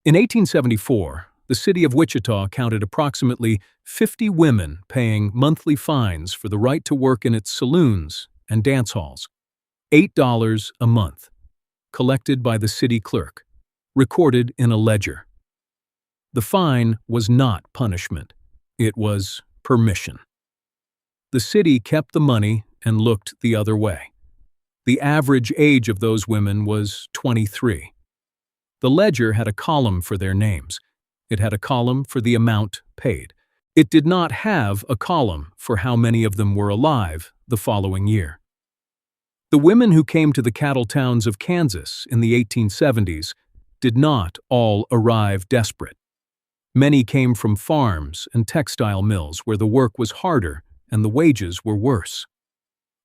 In 1874, the city of Wichita counted approximately 50 women paying monthly fines for the right to work in its saloons and dance halls. $8 a month, collected by the city clerk, recorded in a ledger. The fine was not punishment. It was permission. The city kept the money and looked the other way. The average age of those women was 23. The ledger had a column for their names. It had a column for the amount paid. It did not have a column for how many of them were alive the following year. The women who came to the cattle towns of Kansas in the 1870s did not all arrive desperate. Many came from farms and textile mills where the work was harder and the wages were worse.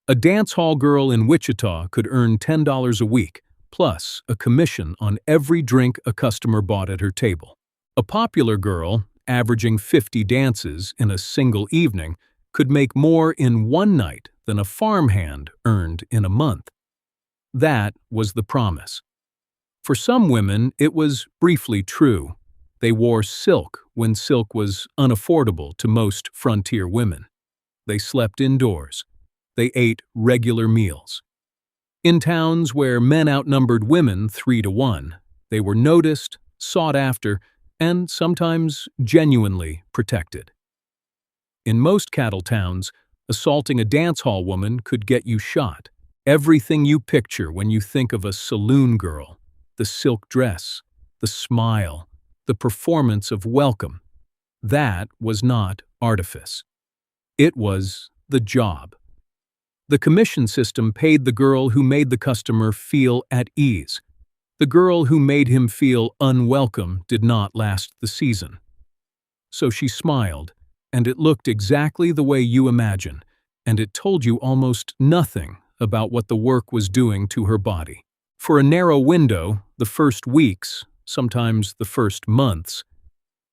A dance hall girl in Wichita could earn $10 a week, plus a commission on every drink a customer bought at her table. A popular girl, averaging 50 dances in a single evening, could make more in one night than a farmhand earned in a month. That was the promise. For some women, it was briefly true. They wore silk when silk was unaffordable to most frontier women. They slept indoors. They ate regular meals. In towns where men outnumbered women 3-1, they were noticed, sought after, and sometimes genuinely protected. In most cattle towns, assaulting a dance hall woman could get you shot. Everything you picture when you think of a saloon girl, the silk dress, the smile, the performance of welcome, that was not artifice. It was the job. The commission system paid the girl who made the customer feel at ease. The girl who made him feel unwelcome did not last the season. So she smiled, and it looked exactly the way you imagine, and it told you almost nothing about what the work was doing to her body. For a narrow window, the first weeks, sometimes the first months,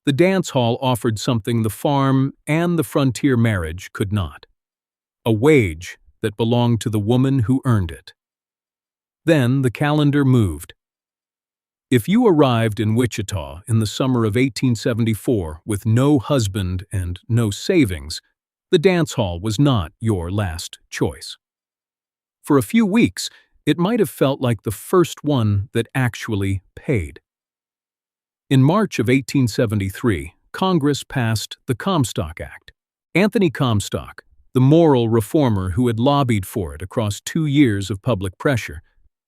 the dance hall offered something the farm and the frontier marriage could not: a wage that belonged to the woman who earned it. Then the calendar moved. If you arrived in Wichita in the summer of 1874 with no husband and no savings, the dance hall was not your last choice. For a few weeks, it might have felt like the first one that actually paid. In March of 1873, Congress passed the Comstock Act. Anthony Comstock, the moral reformer who had lobbied for it across 2 years of public pressure,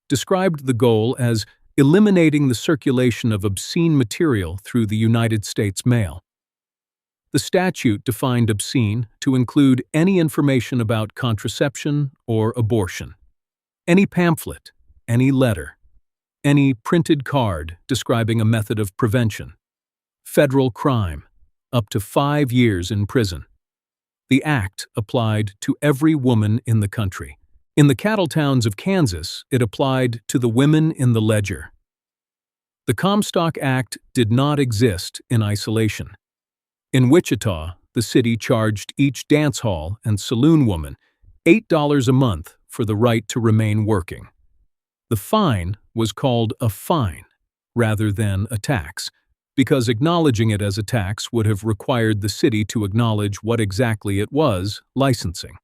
described the goal as eliminating the circulation of obscene material through the United States mail. The statute defined obscene to include any information about contraception or abortion, any pamphlet, any letter, any printed card describing a method of prevention, federal crime, up to 5 years in prison. The act applied to every woman in the country. In the cattle towns of Kansas, it applied to the women in the ledger. The Comstock Act did not exist in isolation. In Wichita, the city charged each dance hall and saloon woman $8 a month for the right to remain working. The fine was called a fine rather than a tax, because acknowledging it as a tax would have required the city to acknowledge what exactly it was: licensing.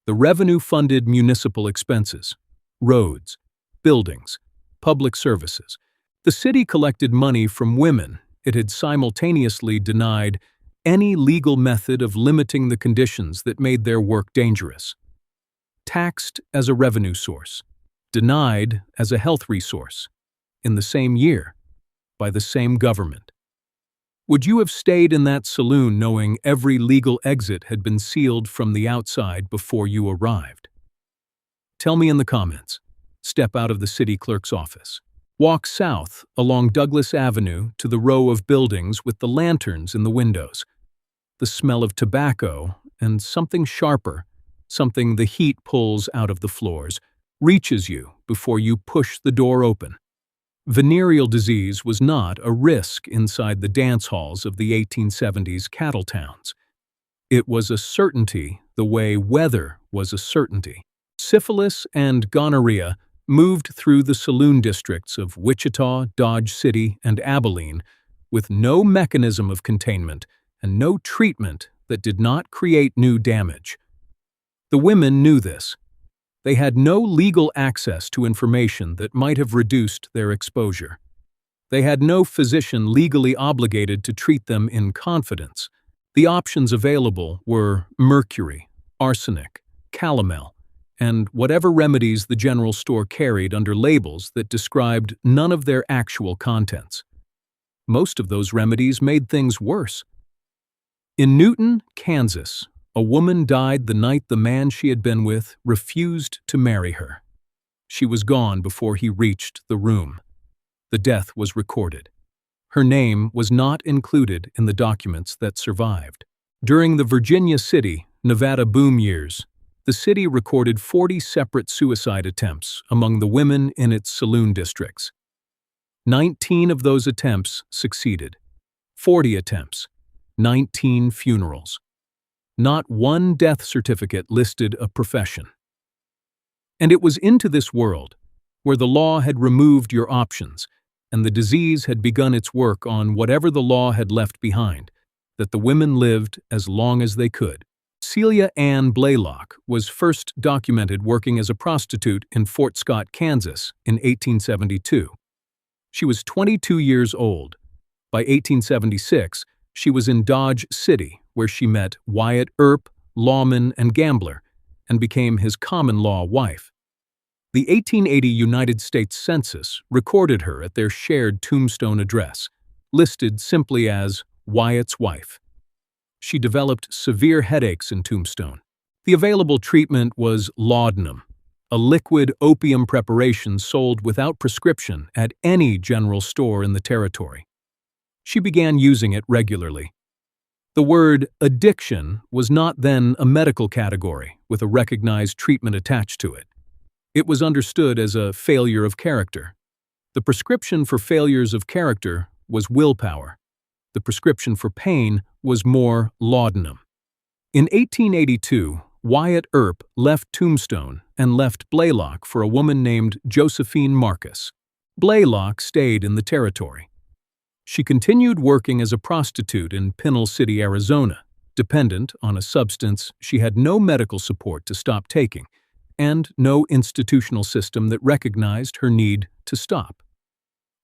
The revenue-funded municipal expenses, roads, buildings, public services. The city collected money from women. It had simultaneously denied any legal method of limiting the conditions that made their work dangerous. Taxed as a revenue source, denied as a health resource, in the same year, by the same government. Would you have stayed in that saloon knowing every legal exit had been sealed from the outside before you arrived? Tell me in the comments. Step out of the city clerk's office. Walk south along Douglas Avenue to the row of buildings with the lanterns in the windows. The smell of tobacco and something sharper, something the heat pulls out of the floors, reaches you before you push the door open. Venereal disease was not a risk inside the dance halls of the 1870s cattle towns. It was a certainty the way weather was a certainty. Syphilis and gonorrhea moved through the saloon districts of Wichita, Dodge City, and Abilene with no mechanism of containment and no treatment that did not create new damage. The women knew this. They had no legal access to information that might have reduced their exposure. They had no physician legally obligated to treat them in confidence. The options available were mercury, arsenic, calomel, and whatever remedies the general store carried under labels that described none of their actual contents. Most of those remedies made things worse. In Newton, Kansas, a woman died the night the man she had been with refused to marry her. She was gone before he reached the room. The death was recorded. Her name was not included in the documents that survived. During the Virginia City, Nevada boom years, the city recorded 40 separate suicide attempts among the women in its saloon districts. 19 of those attempts succeeded. 40 attempts. 19 funerals. Not one death certificate listed a profession. And it was into this world, where the law had removed your options, and the disease had begun its work on whatever the law had left behind, that the women lived as long as they could. Celia Ann Blaylock was first documented working as a prostitute in Fort Scott, Kansas, in 1872. She was 22 years old. By 1876, she was in Dodge City, where she met Wyatt Earp, lawman and gambler, and became his common-law wife. The 1880 United States Census recorded her at their shared Tombstone address, listed simply as Wyatt's wife. She developed severe headaches in Tombstone. The available treatment was laudanum, a liquid opium preparation sold without prescription at any general store in the territory. She began using it regularly. The word addiction was not then a medical category with a recognized treatment attached to it. It was understood as a failure of character. The prescription for failures of character was willpower. The prescription for pain was more laudanum. In 1882, Wyatt Earp left Tombstone and left Blaylock for a woman named Josephine Marcus. Blaylock stayed in the territory. She continued working as a prostitute in Pinal City, Arizona, dependent on a substance she had no medical support to stop taking, and no institutional system that recognized her need to stop.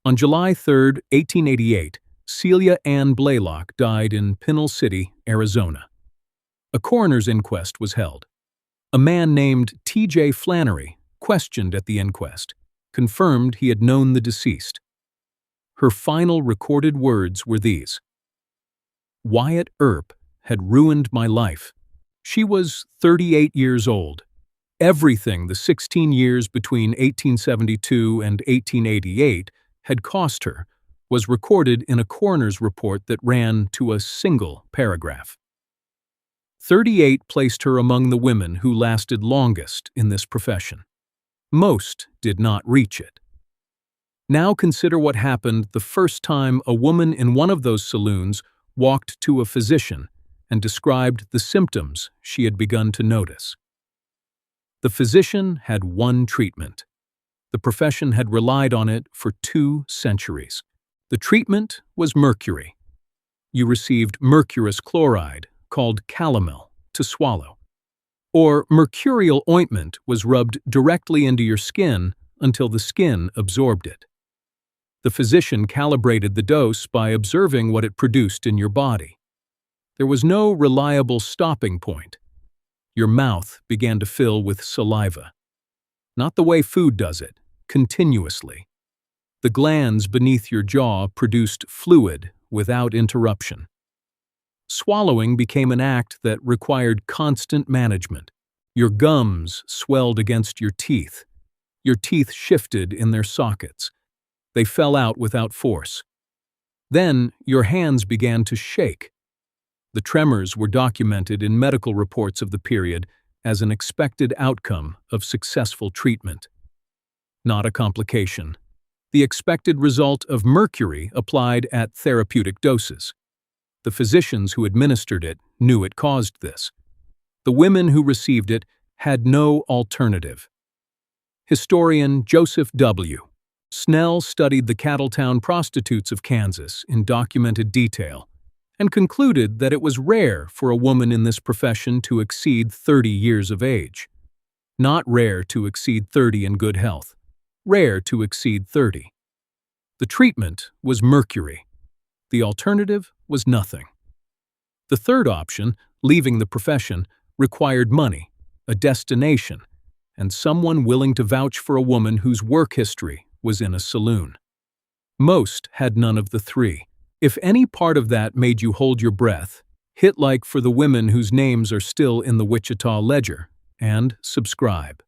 On July 3, 1888, Celia Ann Blaylock died in Pinal City, Arizona. A coroner's inquest was held. A man named T.J. Flannery, questioned at the inquest, confirmed he had known the deceased. Her final recorded words were these: "Wyatt Earp had ruined my life. She was 38 years old. Everything the 16 years between 1872 and 1888 had cost her was recorded in a coroner's report that ran to a single paragraph. 38 placed her among the women who lasted longest in this profession. Most did not reach it. Now consider what happened the first time a woman in one of those saloons walked to a physician and described the symptoms she had begun to notice. The physician had one treatment. The profession had relied on it for 2 centuries. The treatment was mercury. You received mercurous chloride, called calomel, to swallow. Or mercurial ointment was rubbed directly into your skin until the skin absorbed it. The physician calibrated the dose by observing what it produced in your body. There was no reliable stopping point. Your mouth began to fill with saliva. Not the way food does it, continuously. The glands beneath your jaw produced fluid without interruption. Swallowing became an act that required constant management. Your gums swelled against your teeth. Your teeth shifted in their sockets. They fell out without force. Then your hands began to shake. The tremors were documented in medical reports of the period as an expected outcome of successful treatment. Not a complication. The expected result of mercury applied at therapeutic doses. The physicians who administered it knew it caused this. The women who received it had no alternative. Historian Joseph W. Snell studied the cattle-town prostitutes of Kansas in documented detail and concluded that it was rare for a woman in this profession to exceed 30 years of age. Not rare to exceed 30 in good health, rare to exceed 30. The treatment was mercury. The alternative was nothing. The third option, leaving the profession, required money, a destination, and someone willing to vouch for a woman whose work history was in a saloon. Most had none of the three. If any part of that made you hold your breath, hit like for the women whose names are still in the Wichita Ledger, and subscribe.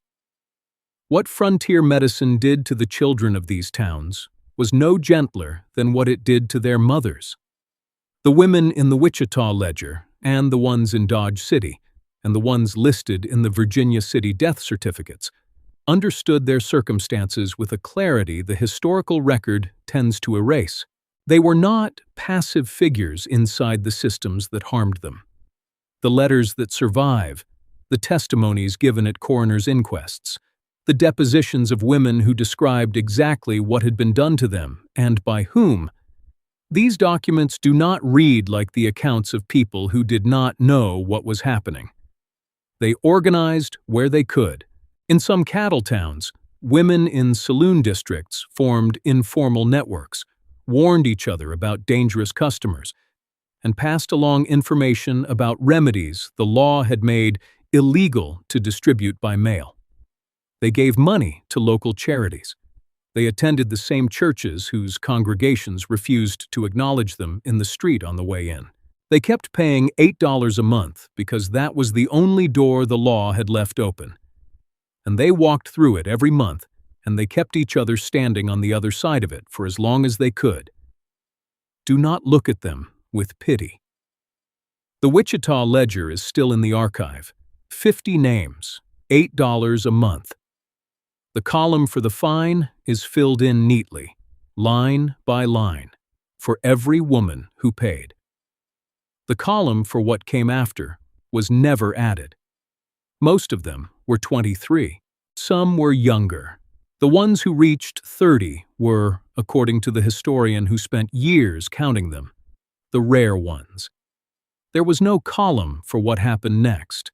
What frontier medicine did to the children of these towns was no gentler than what it did to their mothers. The women in the Wichita Ledger, and the ones in Dodge City, and the ones listed in the Virginia City death certificates, understood their circumstances with a clarity the historical record tends to erase. They were not passive figures inside the systems that harmed them. The letters that survive, the testimonies given at coroners' inquests, the depositions of women who described exactly what had been done to them and by whom, these documents do not read like the accounts of people who did not know what was happening. They organized where they could. In some cattle towns, women in saloon districts formed informal networks, warned each other about dangerous customers, and passed along information about remedies the law had made illegal to distribute by mail. They gave money to local charities. They attended the same churches whose congregations refused to acknowledge them in the street on the way in. They kept paying $8 a month because that was the only door the law had left open. And they walked through it every month, and they kept each other standing on the other side of it for as long as they could. Do not look at them with pity. The Wichita Ledger is still in the archive. 50 names, $8 a month. The column for the fine is filled in neatly, line by line, for every woman who paid. The column for what came after was never added. Most of them were 23. Some were younger. The ones who reached 30 were, according to the historian who spent years counting them, the rare ones. There was no column for what happened next.